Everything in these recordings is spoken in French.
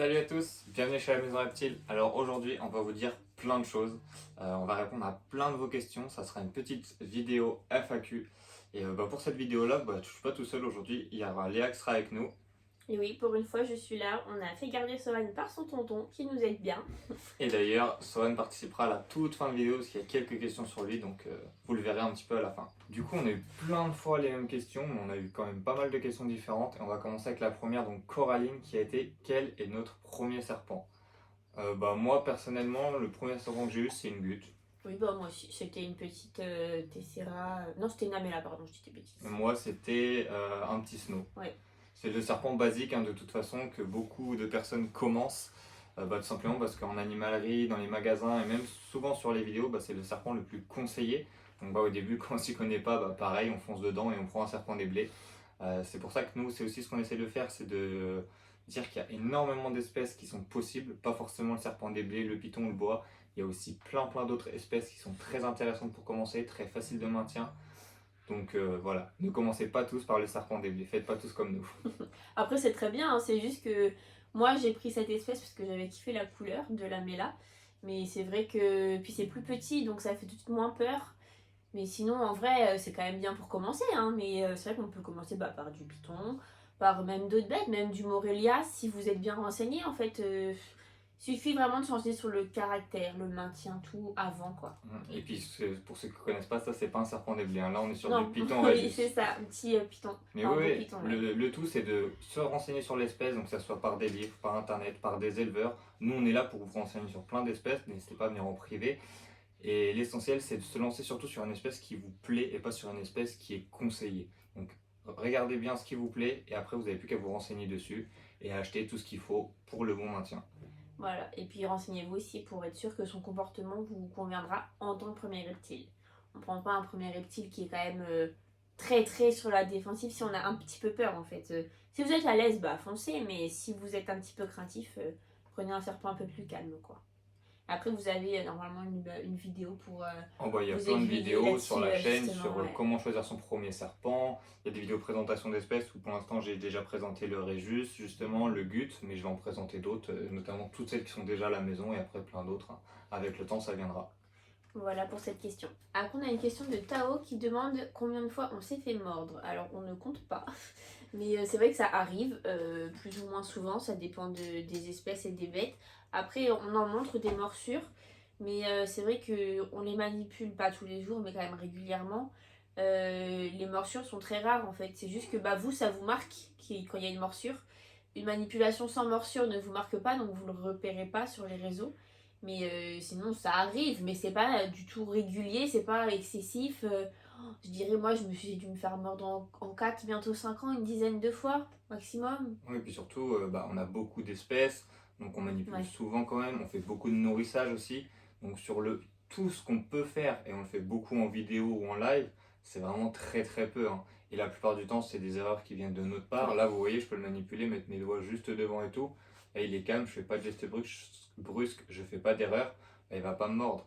Salut à tous, bienvenue chez la Maison Reptile. Alors aujourd'hui, on va vous dire plein de choses. On va répondre à plein de vos questions. Ça sera une petite vidéo FAQ. Et pour cette vidéo-là, je ne suis pas tout seul aujourd'hui. Il y aura Léa qui sera avec nous. Et oui, pour une fois, je suis là. On a fait garder Soren par son tonton qui nous aide bien. Et d'ailleurs, Soren participera à la toute fin de vidéo parce qu'il y a quelques questions sur lui. Donc vous le verrez un petit peu à la fin. Du coup, on a eu plein de fois les mêmes questions. Mais on a eu quand même pas mal de questions différentes. Et on va commencer avec la première, donc Coraline, qui a été: quel est notre premier serpent? Moi personnellement, le premier serpent que j'ai eu, c'est une guthe. Oui, moi aussi. C'était une petite Tessera. Non, c'était une Amela, pardon, je dis des bêtises. Moi, c'était un petit snow. Ouais. C'est le serpent basique, de toute façon, que beaucoup de personnes commencent, tout simplement parce qu'en animalerie, dans les magasins et même souvent sur les vidéos, c'est le serpent le plus conseillé. Donc au début, quand on s'y connaît pas, pareil, on fonce dedans et on prend un serpent des blés. C'est pour ça que nous, c'est aussi ce qu'on essaie de faire, c'est de dire qu'il y a énormément d'espèces qui sont possibles, pas forcément le serpent des blés, le python ou le boa. Il y a aussi plein d'autres espèces qui sont très intéressantes pour commencer, très faciles de maintien. Donc voilà, ne commencez pas tous par le serpent des blés, faites pas tous comme nous. Après, c'est très bien, hein, c'est juste que moi, j'ai pris cette espèce parce que j'avais kiffé la couleur de l'Amela. Mais c'est vrai que. Puis c'est plus petit, donc ça fait tout de suite moins peur. Mais sinon, en vrai, c'est quand même bien pour commencer. Hein, mais c'est vrai qu'on peut commencer par du python, par même d'autres bêtes, même du Morelia, si vous êtes bien renseigné. En fait, suffit vraiment de changer sur le caractère, le maintien, tout avant, quoi. Et puis pour ceux qui ne connaissent pas, ça c'est pas un serpent des blés, Là on est sur Non, du python oui, Régis. c'est ça, un petit python. Mais Enfin, un beau oui, python, ouais. le tout c'est de se renseigner sur l'espèce, donc que ça soit par des livres, par internet, par des éleveurs. Nous on est là pour vous renseigner sur plein d'espèces, n'hésitez pas à venir en privé. Et l'essentiel c'est de se lancer surtout sur une espèce qui vous plaît et pas sur une espèce qui est conseillée. Donc regardez bien ce qui vous plaît et après vous n'avez plus qu'à vous renseigner dessus et à acheter tout ce qu'il faut pour le bon maintien. Voilà, et puis renseignez-vous aussi pour être sûr que son comportement vous conviendra en tant que premier reptile. On ne prend pas un premier reptile qui est quand même très sur la défensive si on a un petit peu peur en fait. Si vous êtes à l'aise, foncez, mais si vous êtes un petit peu craintif, prenez un serpent un peu plus calme quoi. Après, vous avez normalement une vidéo pour Il y a vous plein de aiguiller vidéos sur là-dessus, la chaîne justement. sur Ouais. comment choisir son premier serpent. Il y a des vidéos présentation d'espèces où pour l'instant j'ai déjà présenté le Régis, justement, le Gut, mais je vais en présenter d'autres, notamment toutes celles qui sont déjà à la maison et après plein d'autres. Avec le temps, ça viendra. Voilà pour cette question. Après, on a une question de Tao qui demande combien de fois on s'est fait mordre. Alors, on ne compte pas, mais c'est vrai que ça arrive plus ou moins souvent, ça dépend des espèces et des bêtes. Après, on en montre des morsures, mais c'est vrai qu'on les manipule pas tous les jours, mais quand même régulièrement. Les morsures sont très rares en fait. C'est juste que vous, ça vous marque quand il y a une morsure. Une manipulation sans morsure ne vous marque pas, donc vous ne le repérez pas sur les réseaux. Mais sinon, ça arrive, mais c'est pas du tout régulier, c'est pas excessif. Je dirais, moi, je me suis dû me faire mordre en 4, bientôt 5 ans, une dizaine de fois maximum. Oui, et puis surtout, on a beaucoup d'espèces, donc on manipule Ouais. souvent quand même. On fait beaucoup de nourrissage aussi. Donc tout ce qu'on peut faire, et on le fait beaucoup en vidéo ou en live, c'est vraiment très peu. Et la plupart du temps, c'est des erreurs qui viennent de notre part. Ouais. Là, vous voyez, je peux le manipuler, mettre mes doigts juste devant et tout. Là, il est calme, je fais pas de geste brusque, je fais pas d'erreur. Là, il va pas me mordre.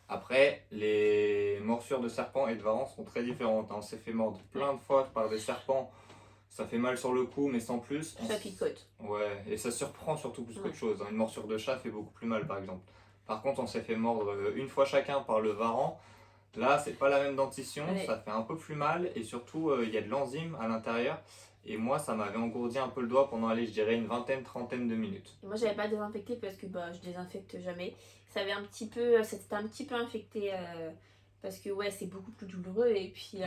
Après, les morsures de serpents et de varans sont très différentes. On s'est fait mordre plein de fois par des serpents. Ça fait mal sur le coup, mais sans plus. Ça picote. Ouais, et ça surprend surtout plus Ouais. qu'autre chose. Une morsure de chat fait beaucoup plus mal, par exemple. Par contre, on s'est fait mordre une fois chacun par le varan. Là, c'est pas la même dentition, Ouais. ça fait un peu plus mal et surtout, il y a de l'enzyme à l'intérieur. Et moi, ça m'avait engourdi un peu le doigt pendant, allez, je dirais une vingtaine, trentaine de minutes. Et moi, j'avais pas désinfecté parce que je désinfecte jamais. Ça avait un petit peu, c'était un petit peu infecté parce que ouais, c'est beaucoup plus douloureux et puis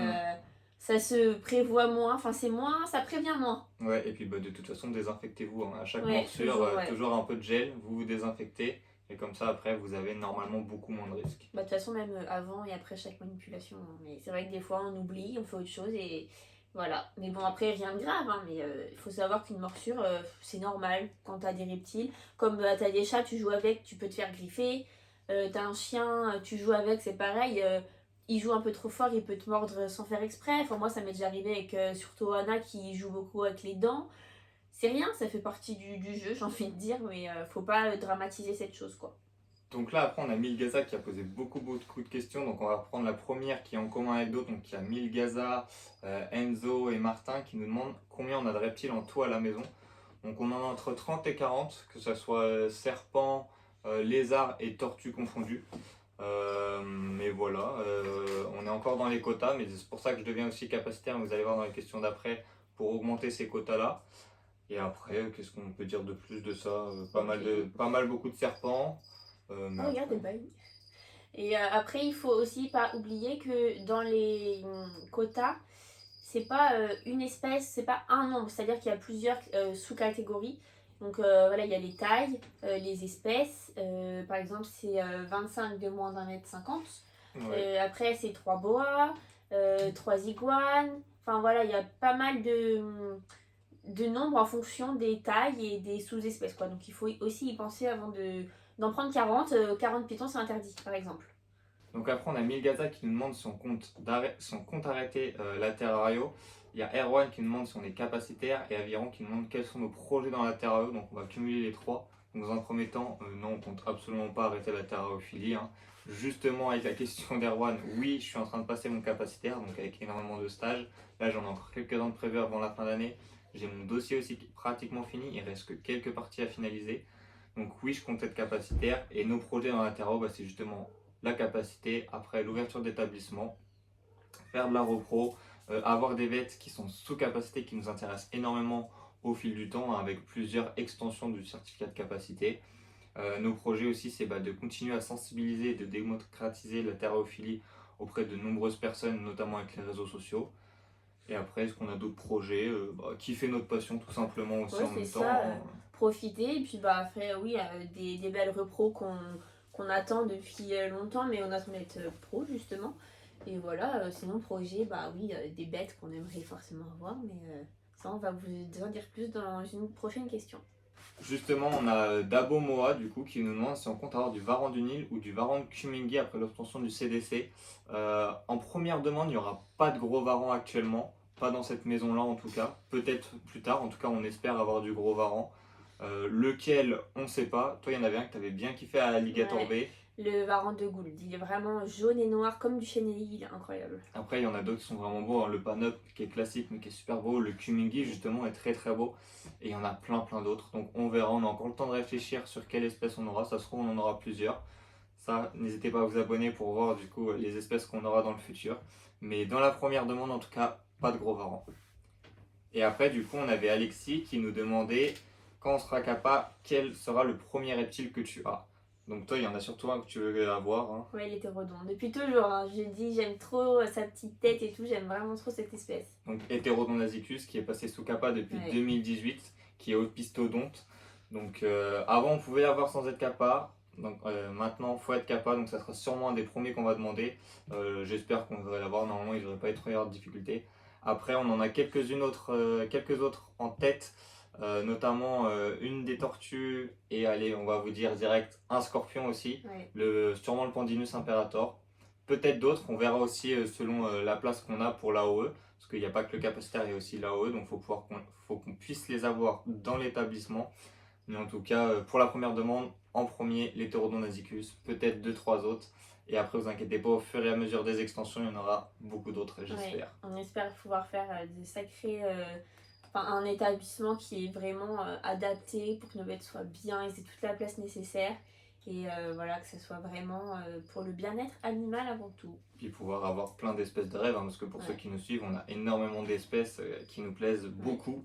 ça se prévoit moins. Enfin, c'est moins, ça prévient moins. Ouais, et puis de toute façon, désinfectez-vous. À chaque Ouais, morsure, toujours, ouais. toujours un peu de gel, vous vous désinfectez. Et comme ça, après, vous avez normalement beaucoup moins de risques. De toute façon, même avant et après chaque manipulation. Hein. Mais c'est vrai que des fois, on oublie, on fait autre chose et voilà. Mais bon, après, rien de grave. Hein, mais il faut savoir qu'une morsure, c'est normal quand t'as des reptiles. Comme t'as des chats, tu joues avec, tu peux te faire griffer. T'as un chien, tu joues avec, c'est pareil. Il joue un peu trop fort, il peut te mordre sans faire exprès. Enfin, moi, ça m'est déjà arrivé avec surtout Anna qui joue beaucoup avec les dents. C'est rien, ça fait partie du jeu, j'ai envie de dire, mais faut pas dramatiser cette chose, quoi. Donc là, après, on a Milgaza qui a posé beaucoup de questions. Donc on va prendre la première qui est en commun avec d'autres. Donc il y a Milgaza, Enzo et Martin qui nous demandent combien on a de reptiles en tout à la maison. Donc on en a entre 30 et 40, que ce soit serpents, lézards et tortues confondus. Mais voilà, on est encore dans les quotas, mais c'est pour ça que je deviens aussi capacitaire, vous allez voir dans les questions d'après, pour augmenter ces quotas-là. Et après, qu'est-ce qu'on peut dire de plus de ça? Ok. Pas mal beaucoup de serpents. Mais Oh, regarde, après, des bails. Et après, il faut aussi pas oublier que dans les quotas, c'est pas une espèce, c'est pas un nombre, c'est-à-dire qu'il y a plusieurs sous-catégories. Donc voilà, il y a les tailles, les espèces. Par exemple, c'est 25 de moins d'1,50 m. ouais. Après, c'est 3 boas, 3 iguanes. Enfin voilà, il y a pas mal de nombres en fonction des tailles et des sous-espèces, quoi. Donc il faut aussi y penser avant d'en prendre 40. 40 pitons, c'est interdit, par exemple. Donc après, on a Milgaza qui nous demande si on compte arrêter la Terrario. Il y a Erwan qui nous demande si on est capacitaire et Aviron qui nous demande quels sont nos projets dans la Terrario. Donc on va cumuler les trois. Donc dans un premier temps, non, on compte absolument pas arrêter la terrariophilie, hein. Justement, avec la question d'Erwan, oui, je suis en train de passer mon capacitaire, donc avec énormément de stages. Là, j'en ai encore quelques-uns de prévus avant la fin d'année. J'ai mon dossier aussi pratiquement fini. Il reste que quelques parties à finaliser. Donc oui, je compte être capacitaire. Et nos projets dans la Terrario, bah, c'est justement la capacité, après l'ouverture d'établissement, faire de la repro, avoir des bêtes qui sont sous capacité, qui nous intéressent énormément au fil du temps, hein, avec plusieurs extensions du certificat de capacité. Nos projets aussi, c'est de continuer à sensibiliser et de démocratiser la terraophilie auprès de nombreuses personnes, notamment avec les réseaux sociaux. Et après, est-ce qu'on a d'autres projets qui fait notre passion tout simplement aussi Ouais, en c'est même ça. temps, hein. Profiter. Et puis, bah, après, oui, des belles repros qu'on attend depuis longtemps, mais on attend d'être pro, justement. Et voilà, sinon, projet, bah oui, des bêtes qu'on aimerait forcément avoir, mais ça, on va vous en dire plus dans une prochaine question. Justement, on a Dabo Moa du coup qui nous demande si on compte avoir du Varan du Nil ou du Varan de Kumingi après l'obtention du CDC. En première demande, il n'y aura pas de gros Varan actuellement, pas dans cette maison-là en tout cas. Peut-être plus tard, en tout cas on espère avoir du gros Varan. Lequel, on ne sait pas. Toi, il y en avait un que tu avais bien kiffé à Alligator Ouais, Bay. le Varan de Gould, il est vraiment jaune et noir comme du Chenelly, il est incroyable. Après, il y en a d'autres qui sont vraiment beaux, hein. Le Panop qui est classique mais qui est super beau. Le Kumingi justement est très très beau. Et il y en a plein d'autres. Donc on verra, on a encore le temps de réfléchir sur quelle espèce on aura. Ça se trouve, on en aura plusieurs. Ça, n'hésitez pas à vous abonner pour voir du coup les espèces qu'on aura dans le futur. Mais dans la première demande, en tout cas, pas de gros varans. Et après, du coup, on avait Alexis qui nous demandait quand on sera capable, quel sera le premier reptile que tu as. Donc toi, il y en a surtout un que tu veux avoir, hein. Ouais, il était redond. Depuis toujours, hein, je dis, j'aime trop sa petite tête et tout, j'aime vraiment trop cette espèce. Donc Heterodon nasicus qui est passé sous CAPA depuis Ouais. 2018, qui est opistodonte. Donc avant, on pouvait l'avoir sans être CAPA. Donc maintenant, il faut être CAPA, donc ça sera sûrement un des premiers qu'on va demander. J'espère qu'on devrait l'avoir, normalement il ne devrait pas être trop de difficulté. Après, on en a quelques autres en tête, notamment une des tortues, et allez, on va vous dire direct, un scorpion aussi, Ouais. sûrement le Pandinus imperator. Peut-être d'autres, on verra aussi selon la place qu'on a pour l'AOE, parce qu'il n'y a pas que le capacitaire, il y a aussi l'AOE, donc faut qu'on puisse les avoir dans l'établissement. Mais en tout cas, pour la première demande, en premier, l'Heterodon nasicus, peut-être deux, trois autres. Et après, vous inquiétez pas, au fur et à mesure des extensions, il y en aura beaucoup d'autres, Ouais, j'espère. on espère pouvoir faire des sacrés. Enfin, un établissement qui est vraiment adapté pour que nos bêtes soient bien, ils aient toute la place nécessaire. Et voilà, que ce soit vraiment pour le bien-être animal avant tout. Puis pouvoir avoir plein d'espèces de rêves, hein, parce que pour ceux Ouais. qui nous suivent, on a énormément d'espèces qui nous plaisent Ouais. beaucoup,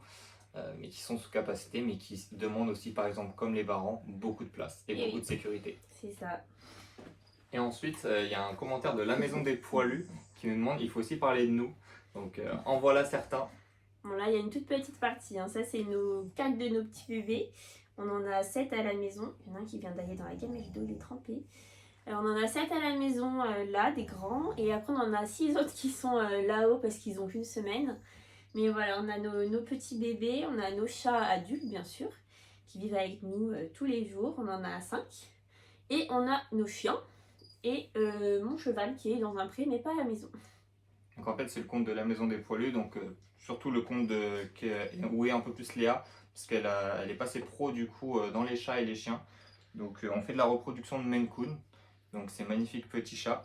mais qui sont sous capacité, mais qui demandent aussi, par exemple, comme les varans, beaucoup de place et Et beaucoup oui, de sécurité. c'est ça. Et ensuite, il y a un commentaire de la maison des poilus qui nous demande, il faut aussi parler de nous. Donc en voilà certains. Bon, là, il y a une toute petite partie, hein. Ça, c'est nos 4 de nos petits bébés. On en a 7 à la maison. Il y en a un qui vient d'aller dans la gamme rideau, il est trempé. On en a 7 à la maison, là, des grands. Et après, on en a 6 autres qui sont là-haut parce qu'ils ont qu'une semaine. Mais voilà, on a nos petits bébés. On a nos chats adultes, bien sûr, qui vivent avec nous tous les jours. On en a 5. Et on a nos chiens. Et mon cheval qui est dans un pré, mais pas à la maison. Donc en fait, c'est le compte de la maison des poilus, donc surtout le compte où est un peu plus Léa, parce elle est passée pro du coup dans les chats et les chiens. Donc on fait de la reproduction de Maine Coon, donc ces magnifiques petits chats.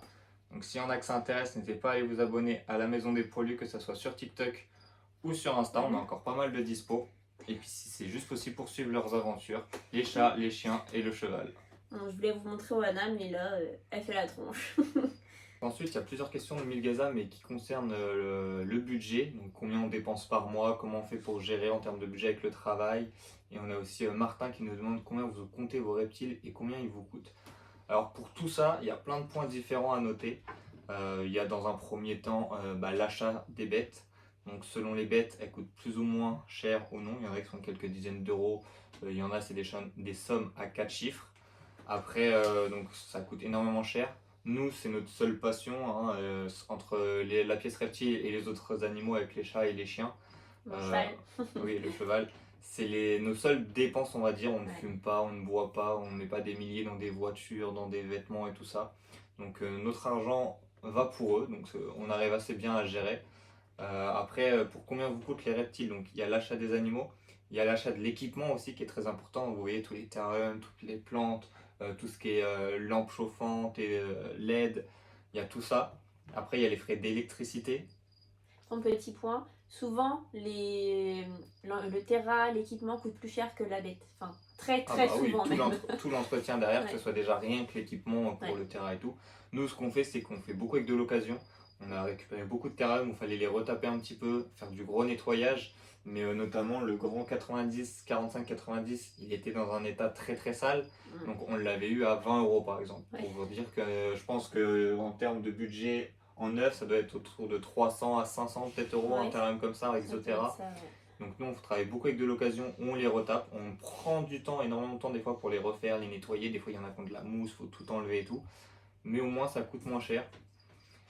Donc s'il y en a que ça intéresse, n'hésitez pas à aller vous abonner à la maison des poilus, que ce soit sur TikTok ou sur Insta, on a encore pas mal de dispo. Et puis si c'est juste aussi pour suivre leurs aventures, les chats, les chiens et le cheval. Bon, je voulais vous montrer Oana, mais là, elle fait la tronche. Ensuite, il y a plusieurs questions de Milgaza, mais qui concernent le budget, donc combien on dépense par mois, comment on fait pour gérer en termes de budget avec le travail. Et on a aussi Martin qui nous demande combien vous comptez vos reptiles et combien ils vous coûtent. Alors pour tout ça, il y a plein de points différents à noter. Il y a dans un premier temps l'achat des bêtes. Donc selon les bêtes, elles coûtent plus ou moins cher ou non. Il y en a qui sont quelques dizaines d'euros. Il y en a, c'est des sommes à 4 chiffres. Après, donc ça coûte énormément cher. Nous, c'est notre seule passion hein, entre la pièce reptile et les autres animaux avec les chats et les chiens. Mon cheval. Oui, le cheval. C'est nos seules dépenses, on va dire. On ne Ouais. fume pas, on ne boit pas, on ne met pas des milliers dans des voitures, dans des vêtements et tout ça. Donc notre argent va pour eux, donc on arrive assez bien à gérer. Après, pour combien vous coûtent les reptiles? Donc il y a l'achat des animaux, il y a l'achat de l'équipement aussi qui est très important. Vous voyez tous les terrariums, toutes les plantes, tout ce qui est lampes chauffantes et LED, il y a tout ça. Après, il y a les frais d'électricité. Un petit point, souvent le terra, l'équipement coûte plus cher que la bête. Enfin, très Ah très bah oui, souvent même. tout l'entretien derrière, que Ouais. ce soit déjà rien que l'équipement pour Ouais. le terrain et tout. Nous, ce qu'on fait, c'est qu'on fait beaucoup avec de l'occasion. On a récupéré beaucoup de terrain où il fallait les retaper un petit peu, faire du gros nettoyage. Mais notamment le grand 90, 45-90, il était dans un état très très sale. Donc on l'avait eu à 20 euros par exemple. Ouais. Pour vous dire que je pense qu'en termes de budget en neuf, ça doit être autour de 300 à 500 peut-être euros, Ouais, un terrain comme ça avec ça peut être Zotera. ça, ouais. Donc nous on travaille beaucoup avec de l'occasion, on les retape, on prend du temps, énormément de temps des fois pour les refaire, les nettoyer, des fois il y en a qui ont de la mousse, faut tout enlever et tout, mais au moins ça coûte moins cher.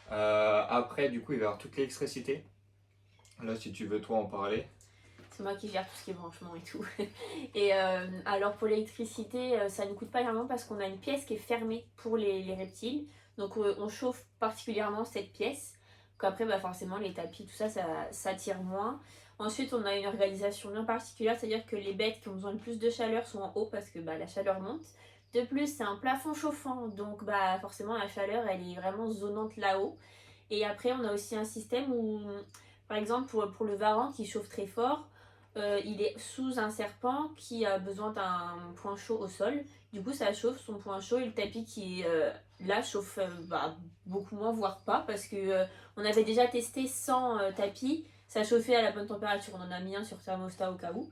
Après du coup il va y avoir toute l'électricité, là si tu veux toi en parler. C'est moi qui gère tout ce qui est branchement et tout. Et alors pour l'électricité, ça ne coûte pas énormément parce qu'on a une pièce qui est fermée pour les reptiles. Donc on chauffe particulièrement cette pièce. Donc après, bah, forcément, les tapis, tout ça, ça tire moins. Ensuite, on a une organisation bien particulière, c'est-à-dire que les bêtes qui ont besoin de plus de chaleur sont en haut parce que bah, la chaleur monte. De plus, c'est un plafond chauffant, donc bah, forcément, la chaleur, elle est vraiment zonante là-haut. Et après, on a aussi un système où, par exemple, pour le varan qui chauffe très fort, il est sous un serpent qui a besoin d'un point chaud au sol. Du coup, ça chauffe son point chaud et le tapis qui est là chauffe bah, beaucoup moins, voire pas, parce que on avait déjà testé sans tapis, ça chauffait à la bonne température. On en a mis un sur thermostat au cas où,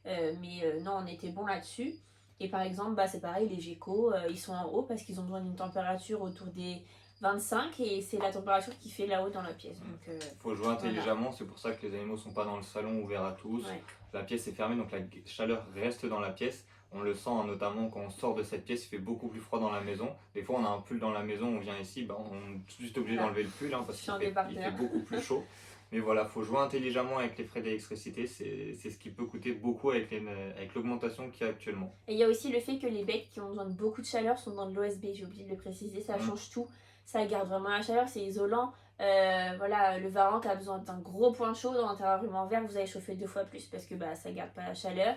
mais non, on était bon là-dessus. Et par exemple, bah, c'est pareil, les geckos, ils sont en haut parce qu'ils ont besoin d'une température autour des 25 et c'est la température qui fait là-haut dans la pièce. Donc, faut jouer intelligemment, voilà. C'est pour ça que les animaux sont pas dans le salon ouvert à tous. Ouais. La pièce est fermée, donc la chaleur reste dans la pièce. On le sent hein, notamment quand on sort de cette pièce, il fait beaucoup plus froid dans la maison. Des fois, on a un pull dans la maison, on vient ici, bah, on est juste obligé d'enlever le pull hein, parce qu'il fait beaucoup plus chaud. Mais voilà, il faut jouer intelligemment avec les frais d'électricité, c'est ce qui peut coûter beaucoup avec l'augmentation qu'il y a actuellement. Et il y a aussi le fait que les bêtes qui ont besoin de beaucoup de chaleur sont dans de l'OSB, j'ai oublié de le préciser, ça change tout. Ça garde vraiment la chaleur, c'est isolant. Voilà, le varan qui a besoin d'un gros point chaud dans un terrarium en verre, vous allez chauffer 2 fois plus parce que bah, ça garde pas la chaleur.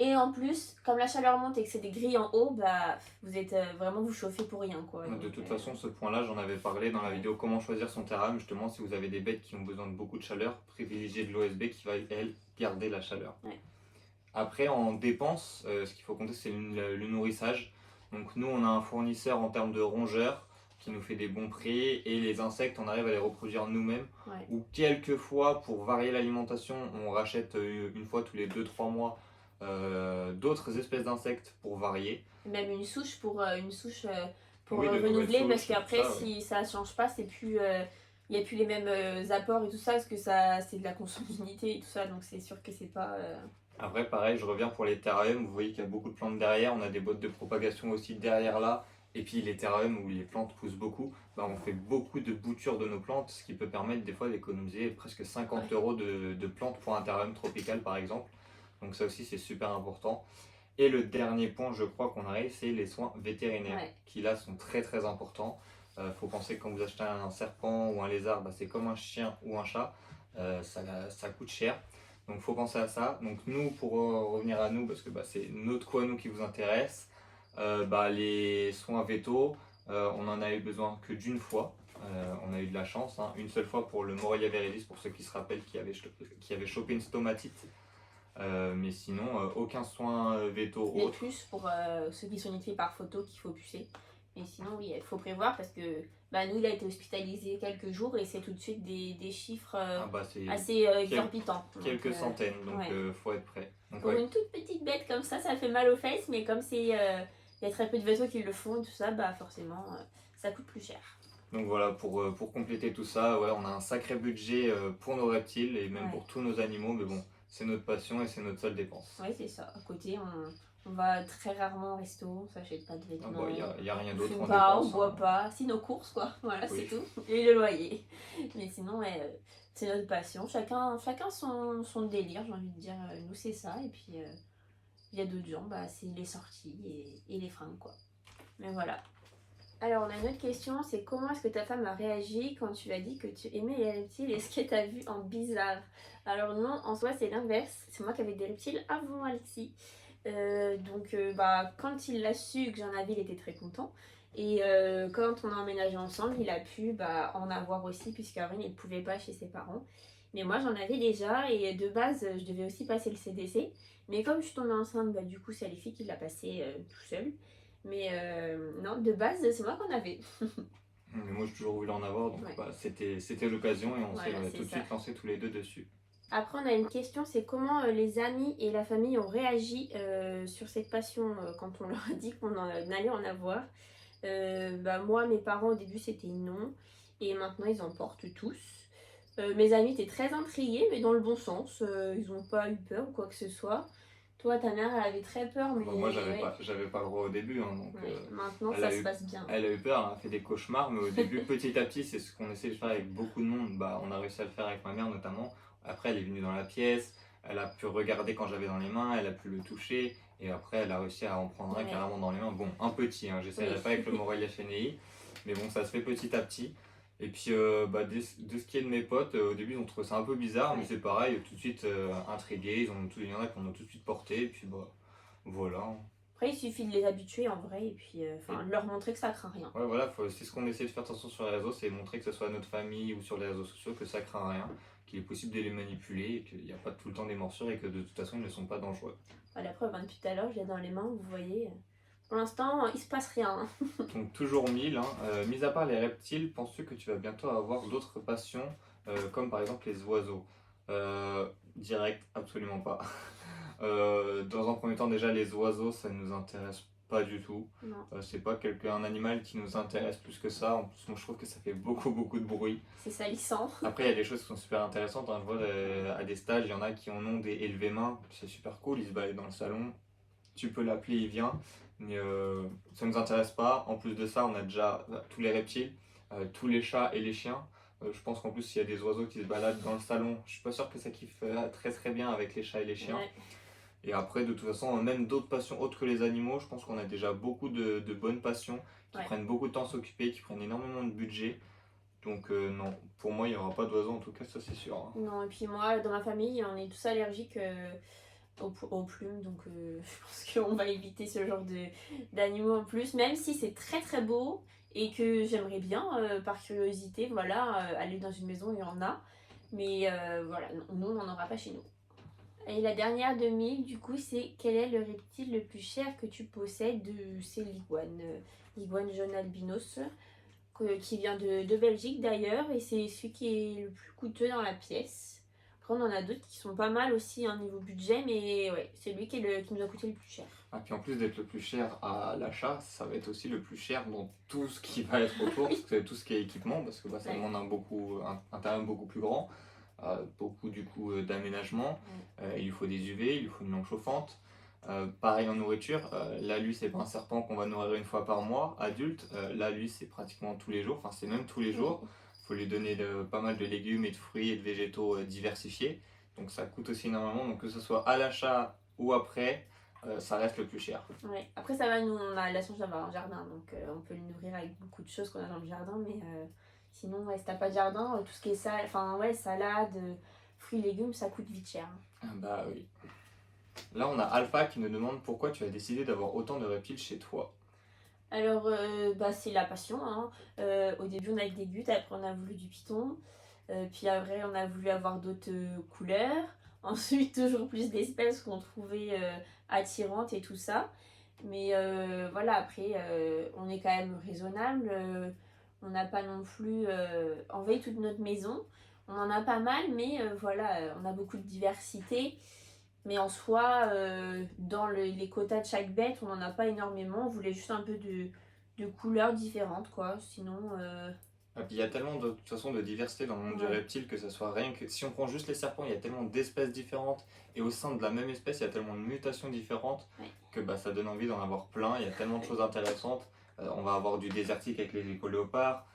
Et en plus, comme la chaleur monte et que c'est des grilles en haut, bah, vous êtes vraiment vous chauffez pour rien. Quoi. De toute façon, ce point-là, j'en avais parlé dans la vidéo comment choisir son terrarium. Justement, si vous avez des bêtes qui ont besoin de beaucoup de chaleur, privilégiez de l'OSB qui va, elle, garder la chaleur. Ouais. Après, en dépenses, ce qu'il faut compter, c'est le nourrissage. Donc nous, on a un fournisseur en termes de rongeurs qui nous fait des bons prix et les insectes, on arrive à les reproduire nous-mêmes. Ouais. Ou quelquefois, pour varier l'alimentation, on rachète une fois tous les 2-3 mois d'autres espèces d'insectes pour varier. Même une souche pour oui, renouveler parce qu'après ça, si ça ne change pas, c'est plus il n'y a plus les mêmes apports et tout ça parce que ça c'est de la consanguinité et tout ça, donc c'est sûr que c'est pas Après pareil, je reviens pour les terrariums, vous voyez qu'il y a beaucoup de plantes derrière, on a des bottes de propagation aussi derrière là, et puis les terrariums où les plantes poussent beaucoup, bah, on fait beaucoup de boutures de nos plantes, ce qui peut permettre des fois d'économiser presque 50 euros de plantes pour un terrarium tropical par exemple. Donc ça aussi c'est super important. Et le dernier point, je crois qu'on arrive, c'est les soins vétérinaires, qui là sont très très importants. Faut penser que quand vous achetez un serpent ou un lézard, bah, c'est comme un chien ou un chat, ça coûte cher. Donc faut penser à ça. Donc nous, pour revenir à nous, parce que bah, c'est notre quoi nous qui vous intéresse, bah, les soins vétos, on en a eu besoin que d'une fois. On a eu de la chance, hein. Une seule fois pour le Morelia viridis, pour ceux qui se rappellent, qui avait chopé une stomatite. Mais sinon, aucun soin veto Les autre. puces pour ceux qui sont identifiés par photo qu'il faut pucer. Mais sinon, oui, il faut prévoir parce que bah, nous, il a été hospitalisé quelques jours et c'est tout de suite des chiffres Ah bah c'est assez quel- exorbitants. Donc, quelques centaines, donc ouais. faut être prêt. Donc Pour ouais. une toute petite bête comme ça fait mal aux fesses, mais comme c'est il y a très peu de vétos qui le font, tout ça, bah forcément, ça coûte plus cher. Donc voilà, pour compléter tout ça, ouais, on a un sacré budget pour nos reptiles et même Ouais. pour tous nos animaux, mais bon, c'est notre passion et c'est notre seule dépense. Ouais, c'est ça. À côté, on va très rarement au resto, on s'achète pas de Ah vêtements. bah, y a rien On d'autre fume en pas, on dépense. boit Hein. pas, si nos courses quoi, voilà Oui. c'est tout, et le loyer. Mais sinon ouais, c'est notre passion, chacun son délire, j'ai envie de dire, nous c'est ça, et puis il y a d'autres gens, bah c'est les sorties et les fringues quoi. Mais voilà. Alors on a une autre question, c'est comment est-ce que ta femme a réagi quand tu as dit que tu aimais les reptiles et ce qu'elle t'a vu en bizarre? Alors non, en soi c'est l'inverse, c'est moi qui avais des reptiles avant Alexis. Donc bah, quand il l'a su que j'en avais, il était très content. Et quand on a emménagé ensemble, il a pu bah, en avoir aussi, puisqu'avant il ne pouvait pas chez ses parents. Mais moi j'en avais déjà, et de base je devais aussi passer le CDC. Mais comme je suis tombée enceinte, bah, du coup c'est les filles qui l'a passé tout seul. Mais non, de base c'est moi qu'on avait. Mais moi j'ai toujours voulu en avoir, donc Ouais. bah, c'était l'occasion et on s'est Voilà, c'est tout de ça. suite lancé tous les deux dessus. Après, on a une question, c'est comment les amis et la famille ont réagi sur cette passion quand on leur a dit qu'on allait en avoir. Bah, moi, mes parents, au début, c'était non. Et maintenant, ils en portent tous. Mes amis étaient très intrigués, mais dans le bon sens. Ils n'ont pas eu peur ou quoi que ce soit. Toi, ta mère, elle avait très peur, mais Bah, moi ouais. j'avais pas le droit au début, hein, donc Ouais. Maintenant, elle ça a se eu, passe bien. elle a eu peur, elle a fait des cauchemars, mais au début, petit à petit, c'est ce qu'on essaie de faire avec beaucoup de monde. Bah, on a réussi à le faire avec ma mère notamment. Après, elle est venue dans la pièce, elle a pu regarder quand j'avais dans les mains, elle a pu le toucher, et après, elle a réussi à en prendre un Ouais. carrément dans les mains. Bon, un petit, hein, j'essaierai Oui. pas avec le Morelia chenei, mais bon, ça se fait petit à petit. Et puis, bah, de ce qui est de mes potes, au début, ils ont trouvé ça un peu bizarre, mais Ouais. c'est pareil, tout de suite intrigués, il y en a qui en ont tout de suite porté, et puis bah, voilà. Après, il suffit de les habituer en vrai, et puis de leur montrer que ça craint rien. Ouais, voilà, c'est ce qu'on essaie de faire attention sur les réseaux, c'est montrer que ce soit à notre famille ou sur les réseaux sociaux que ça craint rien, qu'il est possible de les manipuler et qu'il n'y a pas tout le temps des morsures et que de toute façon ils ne sont pas dangereux. La preuve, hein, depuis tout à l'heure, je l'ai dans les mains, vous voyez. Pour l'instant, il se passe rien. Donc toujours 1000, hein. Mis à part les reptiles, penses-tu que tu vas bientôt avoir d'autres passions, comme par exemple les oiseaux? Direct, absolument pas. Dans un premier temps, déjà, les oiseaux, ça ne nous intéresse pas du tout. Non, C'est pas un animal qui nous intéresse plus que ça. En plus, moi, je trouve que ça fait beaucoup de bruit. c'est salissant. Après, il y a des choses qui sont super intéressantes. Hein. Je vois à des stages, il y en a qui en ont des élevés mains. C'est super cool. Ils se baladent dans le salon. Tu peux l'appeler, il vient. Mais ça ne nous intéresse pas. En plus de ça, on a déjà tous les reptiles, tous les chats et les chiens. Je pense qu'en plus, s'il y a des oiseaux qui se baladent dans le salon, je suis pas sûr que ça kiffe très bien avec les chats et les chiens. Ouais. Et après, de toute façon, même d'autres passions autres que les animaux, je pense qu'on a déjà beaucoup de bonnes passions qui Ouais. prennent beaucoup de temps à s'occuper, qui prennent énormément de budget. Donc non, pour moi, il n'y aura pas d'oiseaux, en tout cas, ça c'est sûr. Hein. Non, et puis moi, dans ma famille, on est tous allergiques aux plumes, donc je pense qu'on va éviter ce genre d'animaux en plus, même si c'est très beau et que j'aimerais bien, par curiosité, voilà, aller dans une maison où il y en a. Mais voilà, nous, on n'en aura pas chez nous. Et la dernière de 1000, du coup, c'est quel est le reptile le plus cher que tu possèdes? C'est l'iguane. L'iguane jaune albinos, qui vient de Belgique d'ailleurs, et c'est celui qui est le plus coûteux dans la pièce. Après, on en a d'autres qui sont pas mal aussi hein, niveau budget, mais ouais, c'est lui qui nous a coûté le plus cher. Ah, puis en plus d'être le plus cher à l'achat, ça va être aussi le plus cher dans tout ce qui va être autour, parce que tout ce qui est équipement, parce que bah, ça Ouais. demande un terrain beaucoup plus grand, beaucoup du coup d'aménagement. Il lui faut des UV, il lui faut une lampe chauffante. Pareil en nourriture, là lui c'est pas un serpent qu'on va nourrir une fois par mois, adulte, là lui c'est pratiquement tous les jours, enfin c'est même tous les jours. Il faut lui donner pas mal de légumes et de fruits et de végétaux diversifiés, donc ça coûte aussi énormément, donc que ce soit à l'achat ou après, ça reste le plus cher. Ouais. Après ça va, nous on a la chance d'avoir un jardin, donc on peut le nourrir avec beaucoup de choses qu'on a dans le jardin, mais sinon ouais, si t'as pas de jardin, tout ce qui est salade, fruits, légumes, ça coûte vite cher. Ah bah oui. Là on a Alpha qui nous demande pourquoi tu as décidé d'avoir autant de reptiles chez toi. Alors c'est la passion, hein. Au début on avait des gutes, après on a voulu du python, puis après on a voulu avoir d'autres couleurs. ensuite toujours plus d'espèces qu'on trouvait attirantes et tout ça. Mais voilà, après, on est quand même raisonnable. On n'a pas non plus envahi toute notre maison. On en a pas mal, mais voilà, on a beaucoup de diversité. Mais en soi, dans les quotas de chaque bête, on n'en a pas énormément. On voulait juste un peu de couleurs différentes, quoi. Sinon, Et puis il y a tellement de toute façon de diversité dans le monde du ouais, reptile que ça soit rien que si on prend juste les serpents, il y a tellement d'espèces différentes et au sein de la même espèce, il y a tellement de mutations différentes ouais, que bah, ça donne envie d'en avoir plein. Il y a tellement de choses intéressantes. On va avoir du désertique avec les géco-léopards.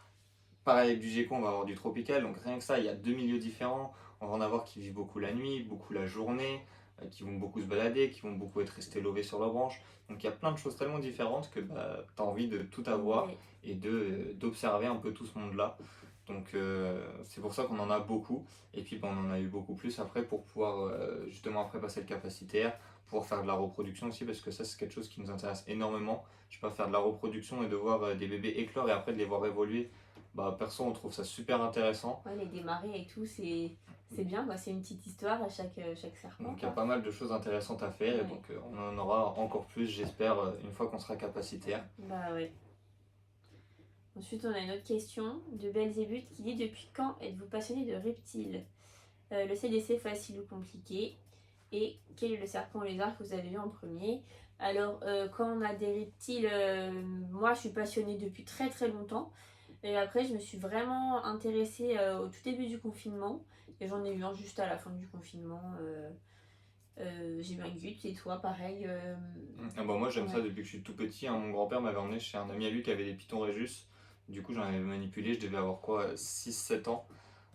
Pareil avec du gecko, on va avoir du tropical. Donc rien que ça, il y a deux milieux différents. On va en avoir qui vivent beaucoup la nuit, beaucoup la journée, qui vont beaucoup se balader, qui vont beaucoup être restés lovés sur leurs branches. Donc il y a plein de choses tellement différentes que bah, tu as envie de tout avoir ouais. et d'observer un peu tout ce monde-là. Donc c'est pour ça qu'on en a beaucoup. Et puis bah, on en a eu beaucoup plus après pour pouvoir justement après passer le capacitaire, pouvoir faire de la reproduction aussi parce que ça c'est quelque chose qui nous intéresse énormément. Je sais pas, faire de la reproduction et de voir des bébés éclore et après de les voir évoluer. Bah, perso, on trouve ça super intéressant. Ouais, les démarrer et tout, c'est bien, quoi. C'est une petite histoire à chaque serpent, Donc il y a quoi. pas mal de choses intéressantes à faire et Ouais, donc on en aura encore plus, j'espère, une fois qu'on sera capacitaire. bah ouais. Ensuite, on a une autre question de Belzébuth qui dit: depuis quand êtes-vous passionné de reptiles? Le CDC facile ou compliqué? Et quel est le serpent ou lézard que vous avez vu en premier? Alors, quand on a des reptiles, moi je suis passionnée depuis très très longtemps. Et après, je me suis vraiment intéressée au tout début du confinement. Et j'en ai eu un juste à la fin du confinement. J'ai eu un gut, et toi, pareil. Ah bah, moi j'aime ça Ouais. depuis que je suis tout petit, hein. Mon grand-père m'avait emmené chez un ami à lui qui avait des pitons Régis. Du coup j'en avais manipulé, je devais avoir quoi, 6 7 ans.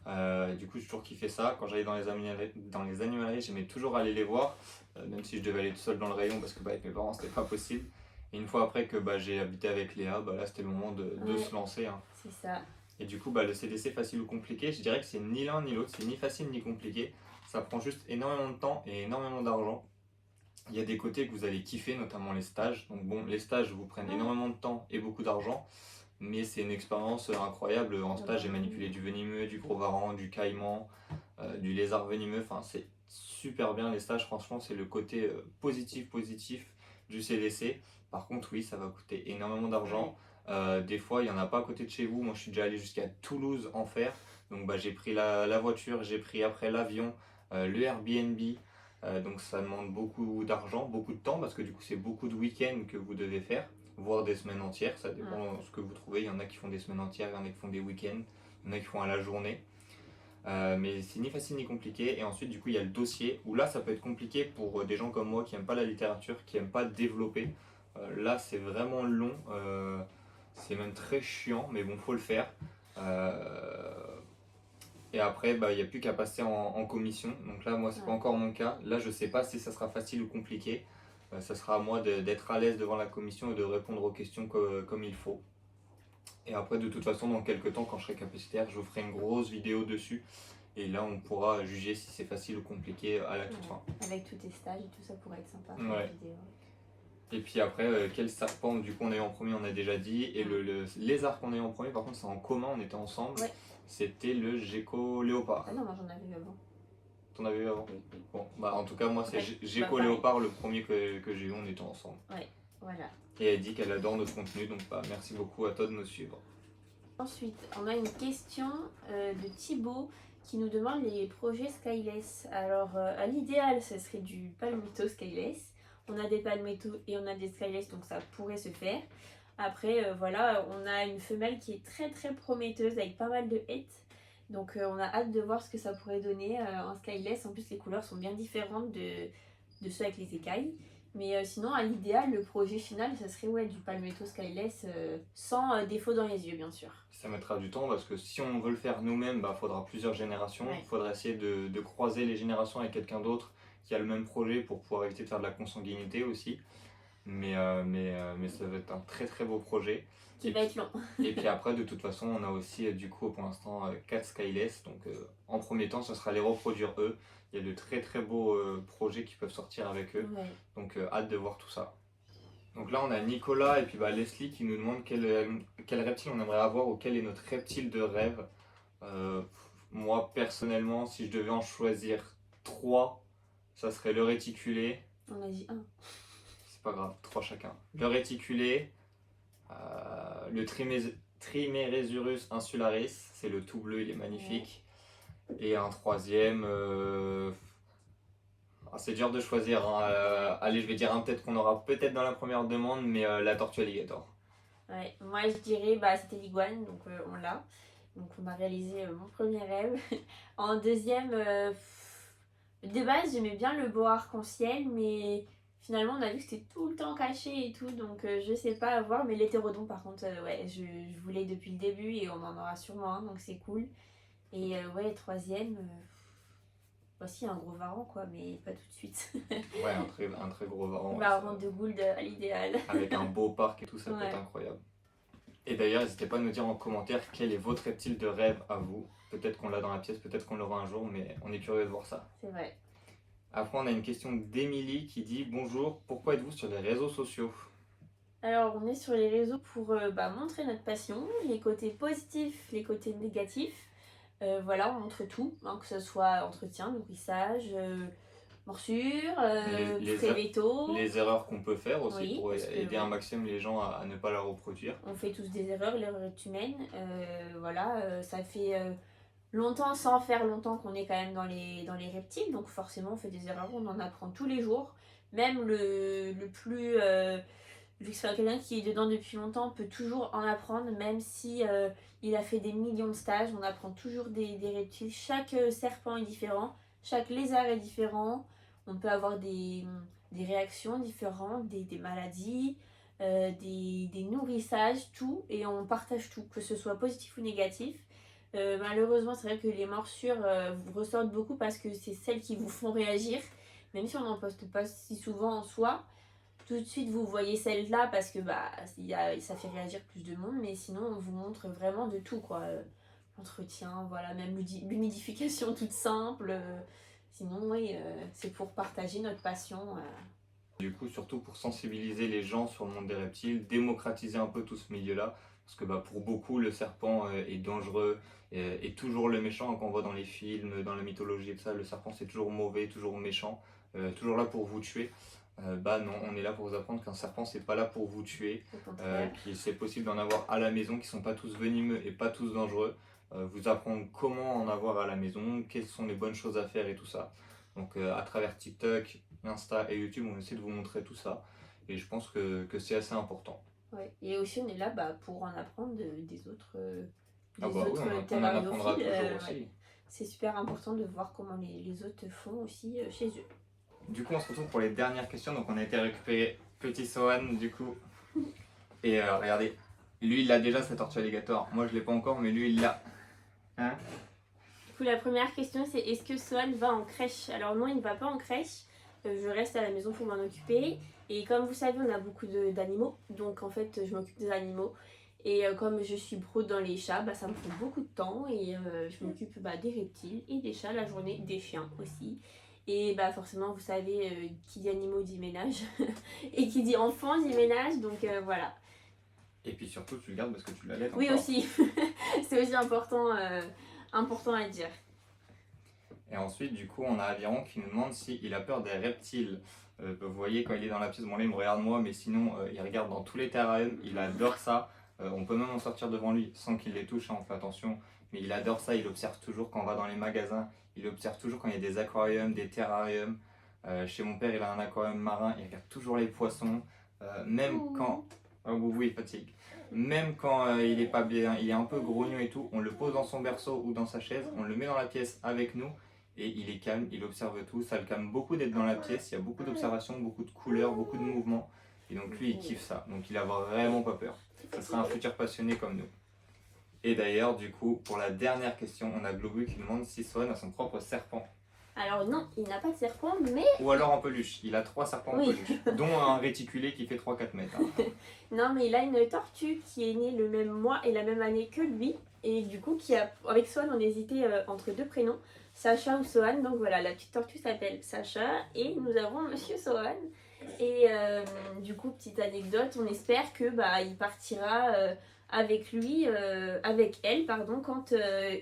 Et du coup j'ai toujours kiffé ça. Quand j'allais dans les animaleries, j'aimais toujours aller les voir, même si je devais aller tout seul dans le rayon parce que bah, avec mes parents c'était pas possible. Et une fois après que bah, j'ai habité avec Léa, bah, là c'était le moment de Ouais, se lancer, hein. c'est ça. Et du coup, bah, le CDC facile ou compliqué, je dirais que c'est ni l'un ni l'autre, c'est ni facile ni compliqué. Ça prend juste énormément de temps et énormément d'argent. Il y a des côtés que vous allez kiffer, notamment les stages. Donc bon, les stages vous prennent Ouais. énormément de temps et beaucoup d'argent, mais c'est une expérience incroyable. En Ah stage, bah j'ai manipulé oui. du venimeux, du gros varan, du caïman, du lézard venimeux. Enfin, c'est super bien les stages. Franchement, c'est le côté positif du CDC. Par contre, oui, ça va coûter énormément Ouais. d'argent. Des fois, il n'y en a pas à côté de chez vous. Moi, je suis déjà allé jusqu'à Toulouse en faire. Donc, bah, j'ai pris la voiture, j'ai pris après l'avion, le Airbnb. Donc, ça demande beaucoup d'argent, beaucoup de temps, parce que du coup, c'est beaucoup de week-ends que vous devez faire, voire des semaines entières. Ça Mm. dépend de ce que vous trouvez. Il y en a qui font des semaines entières, il y en a qui font des week-ends, il y en a qui font à la journée. Mais c'est ni facile ni compliqué. Et ensuite, du coup, il y a le dossier où là, ça peut être compliqué pour des gens comme moi qui n'aiment pas la littérature, qui n'aiment pas développer. Là, c'est vraiment long. C'est même très chiant, mais bon, faut le faire. Et après, bah, il n'y a plus qu'à passer en commission. Donc là, moi, c'est pas Ouais. encore mon cas. Là, je sais pas si ça sera facile ou compliqué. Ça sera à moi d'être à l'aise devant la commission et de répondre aux questions comme il faut. Et après, de toute façon, dans quelques temps, quand je serai capacitaire, je vous ferai une grosse vidéo dessus. Et là, on pourra juger si c'est facile ou compliqué à la toute fin. Ouais. Avec tous tes stages et tout ça pourrait être sympa à faire Ouais. une vidéo. Et puis après, quel serpent du coup on a eu en premier, on a déjà dit. Et le lézard qu'on a eu en premier, par contre, c'est en commun, on était ensemble. Ouais. C'était le gecko léopard. Ah non, moi j'en avais eu avant. T'en avais eu avant? Oui, oui. Bon, bah en tout cas, moi c'est Ouais. Bah Gecko pareil. Léopard, le premier que j'ai eu, on était ensemble. Ouais. Voilà. Et elle dit qu'elle adore notre contenu, donc bah merci beaucoup à toi de nous suivre. Ensuite, on a une question de Thibaut qui nous demande les projets Skyless. Alors, à l'idéal, ce serait du palmetto Skyless. On a des palmetto et on a des Skyless, donc ça pourrait se faire. Après, voilà, on a une femelle qui est très très prometteuse avec pas mal de hêtes. Donc, on a hâte de voir ce que ça pourrait donner en Skyless. En plus, les couleurs sont bien différentes de ceux avec les écailles. Mais sinon, à l'idéal, le projet final, ça serait ouais, du Palmetto Skyless sans défaut dans les yeux, bien sûr. Ça mettra du temps parce que si on veut le faire nous-mêmes, bah faudra plusieurs générations. Ouais. Il faudra essayer de croiser les générations avec quelqu'un d'autre qui a le même projet pour pouvoir éviter de faire de la consanguinité aussi. Mais ça va être un très très beau projet. Qui Et va puis, être long. et puis après, de toute façon, on a aussi du coup pour l'instant 4 Skyless. Donc en premier temps, ce sera les reproduire eux. Il y a de très très beaux projets qui peuvent sortir avec eux. Ouais. Donc hâte de voir tout ça. Donc là, on a Nicolas et puis bah, Leslie qui nous demandent quel reptile on aimerait avoir ou quel est notre reptile de rêve. Moi, personnellement, si je devais en choisir 3, Ça serait le réticulé. On a dit un. C'est pas grave, 3 chacun. Le réticulé, le Trimeresurus insularis, c'est le tout bleu, il est magnifique. Et un troisième, c'est dur de choisir, hein. Allez, je vais dire un peut-être qu'on aura peut-être dans la première demande, mais la tortue alligator. Ouais, moi je dirais c'était l'iguane, donc on l'a. Donc on a réalisé mon premier rêve. En deuxième, de base j'aimais bien le beau arc-en-ciel, mais finalement on a vu que c'était tout le temps caché et tout, donc je sais pas à voir. Mais l'hétérodon par contre, ouais, je voulais depuis le début et on en aura sûrement un, donc c'est cool. Et ouais, troisième, voici un gros varan quoi, mais pas tout de suite. Ouais, un très gros varan. Varan de Gould à l'idéal. Avec un beau parc et tout, ça peut Ouais. être incroyable. Et d'ailleurs, n'hésitez pas à nous dire en commentaire quel est votre reptile de rêve à vous. Peut-être qu'on l'a dans la pièce, peut-être qu'on l'aura un jour, mais on est curieux de voir ça. C'est vrai. Après, on a une question d'Émilie qui dit « Bonjour, pourquoi êtes-vous sur les réseaux sociaux ?» Alors, on est sur les réseaux pour montrer notre passion, les côtés positifs, les côtés négatifs. Voilà, on montre tout, hein, que ce soit entretien, nourrissage, morsure, veto. Les erreurs qu'on peut faire aussi, Oui, pour parce que, aider un maximum les gens à ne pas la reproduire. On fait tous des erreurs, l'erreur est humaine. Voilà, ça fait longtemps, sans faire longtemps, qu'on est quand même dans les reptiles, donc forcément on fait des erreurs, on en apprend tous les jours. Même le plus... vu que c'est quelqu'un qui est dedans depuis longtemps, peut toujours en apprendre, même si il a fait des millions de stages, on apprend toujours des reptiles. Chaque serpent est différent, chaque lézard est différent, on peut avoir des réactions différentes, des maladies, des nourrissages, tout, et on partage tout, que ce soit positif ou négatif. Malheureusement, c'est vrai que les morsures vous ressortent beaucoup parce que c'est celles qui vous font réagir, même si on n'en poste pas si souvent en soi. Tout de suite vous voyez celle-là parce que ça fait réagir plus de monde, mais sinon on vous montre vraiment de tout quoi. L'entretien, voilà, même l'humidification toute simple. Sinon oui, c'est pour partager notre passion. Du coup, surtout pour sensibiliser les gens sur le monde des reptiles, démocratiser un peu tout ce milieu-là, parce que pour beaucoup le serpent est dangereux, est toujours le méchant. Quand on voit dans les films, dans la mythologie et tout ça, le serpent c'est toujours mauvais, toujours méchant, toujours là pour vous tuer. Non, on est là pour vous apprendre qu'un serpent c'est pas là pour vous tuer, qu'il c'est possible d'en avoir à la maison, qui sont pas tous venimeux et pas tous dangereux, vous apprendre comment en avoir à la maison, quelles sont les bonnes choses à faire et tout ça. Donc à travers TikTok, Insta et YouTube, on essaie de vous montrer tout ça et je pense que c'est assez important. Ouais. Et aussi on est là pour en apprendre des autres, oui, on en apprendra toujours aussi. Ouais. C'est super important de voir comment les autres font aussi chez eux. Du coup, on se retrouve pour les dernières questions. Donc, on a été récupérer Petit Sohan, du coup. Et regardez, lui, il a déjà sa tortue alligator. Moi, je l'ai pas encore, mais lui, il l'a. Hein? Du coup, la première question, c'est est-ce que Sohan va en crèche? Alors non, il ne va pas en crèche. Je reste à la maison pour m'en occuper. Et comme vous savez, on a beaucoup d'animaux. Donc, en fait, je m'occupe des animaux. Et comme je suis pro dans les chats, ça me prend beaucoup de temps. Et je m'occupe des reptiles et des chats la journée, des chiens aussi. Et forcément, vous savez, qui dit animaux dit ménage. Et qui dit enfant dit ménage, donc voilà. Et puis surtout, tu le gardes parce que tu l'allaites encore. Oui, aussi. C'est aussi important à dire. Et ensuite, du coup, on a Aviron qui nous demande s'il a peur des reptiles. Vous voyez, quand il est dans la pièce, bon là, il me regarde moi, mais sinon, il regarde dans tous les terrariums. Il adore ça. On peut même en sortir devant lui sans qu'il les touche, hein, on fait attention. Mais il adore ça, il observe toujours quand on va dans les magasins. Il observe toujours quand il y a des aquariums, des terrariums. Chez mon père, il a un aquarium marin, il regarde toujours les poissons. Même quand... oui, fatigue. Même quand il est pas bien, il est un peu grognon et tout, on le pose dans son berceau ou dans sa chaise, on le met dans la pièce avec nous et il est calme, il observe tout. Ça le calme beaucoup d'être dans la pièce, il y a beaucoup d'observations, beaucoup de couleurs, beaucoup de mouvements. Et donc lui, il kiffe ça, donc il a vraiment pas peur. Ça sera un futur passionné comme nous. Et d'ailleurs, du coup, pour la dernière question, on a Globu qui demande si Sohan a son propre serpent. Alors non, il n'a pas de serpent, mais... Ou alors en peluche, il a 3 serpents en peluche, dont un réticulé qui fait 3-4 mètres. Hein. Non, mais il a une tortue qui est née le même mois et la même année que lui. Et du coup, avec Sohan, on hésitait entre 2 prénoms, Sacha ou Sohan. Donc voilà, la petite tortue s'appelle Sacha et nous avons Monsieur Sohan. Et du coup, petite anecdote, on espère que il partira avec lui, avec elle, pardon, quand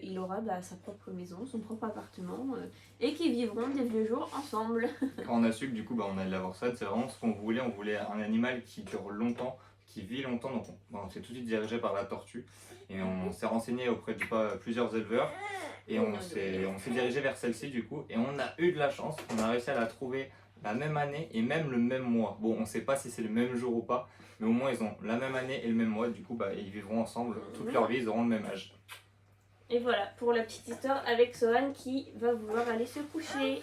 il aura sa propre maison, son propre appartement, et qu'ils vivront des vieux jours ensemble. Quand on a su que du coup on allait avoir ça, c'est vraiment ce qu'on voulait. On voulait un animal qui dure longtemps, qui vit longtemps. Donc on s'est tout de suite dirigé par la tortue. Et on s'est renseigné auprès de plusieurs éleveurs. Et on s'est dirigé vers celle-ci du coup. Et on a eu de la chance. On a réussi à la trouver la même année et même le même mois. Bon, on ne sait pas si c'est le même jour ou pas. Mais au moins ils ont la même année et le même mois. Du coup, ils vivront ensemble toute leur vie. Ils auront le même âge. Et voilà pour la petite histoire avec Sohan qui va vouloir aller se coucher.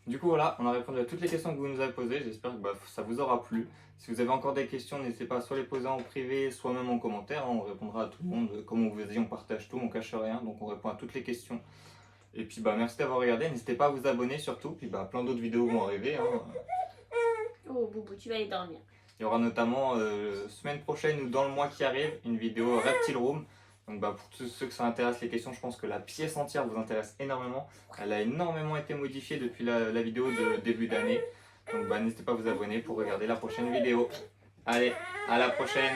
Du coup voilà, on a répondu à toutes les questions que vous nous avez posées, j'espère que ça vous aura plu. Si vous avez encore des questions, n'hésitez pas à soit les poser en privé, soit même en commentaire, on répondra à tout le monde. Comme on vous a dit, on partage tout, on cache rien, donc on répond à toutes les questions. Et puis merci d'avoir regardé, n'hésitez pas à vous abonner surtout, puis plein d'autres vidéos vont arriver. Oh Boubou, tu vas aller dormir. Il y aura notamment semaine prochaine ou dans le mois qui arrive, une vidéo Reptile Room. Donc pour tous ceux que ça intéresse les questions, je pense que la pièce entière vous intéresse énormément. Elle a énormément été modifiée depuis la vidéo de début d'année. Donc n'hésitez pas à vous abonner pour regarder la prochaine vidéo. Allez, à la prochaine!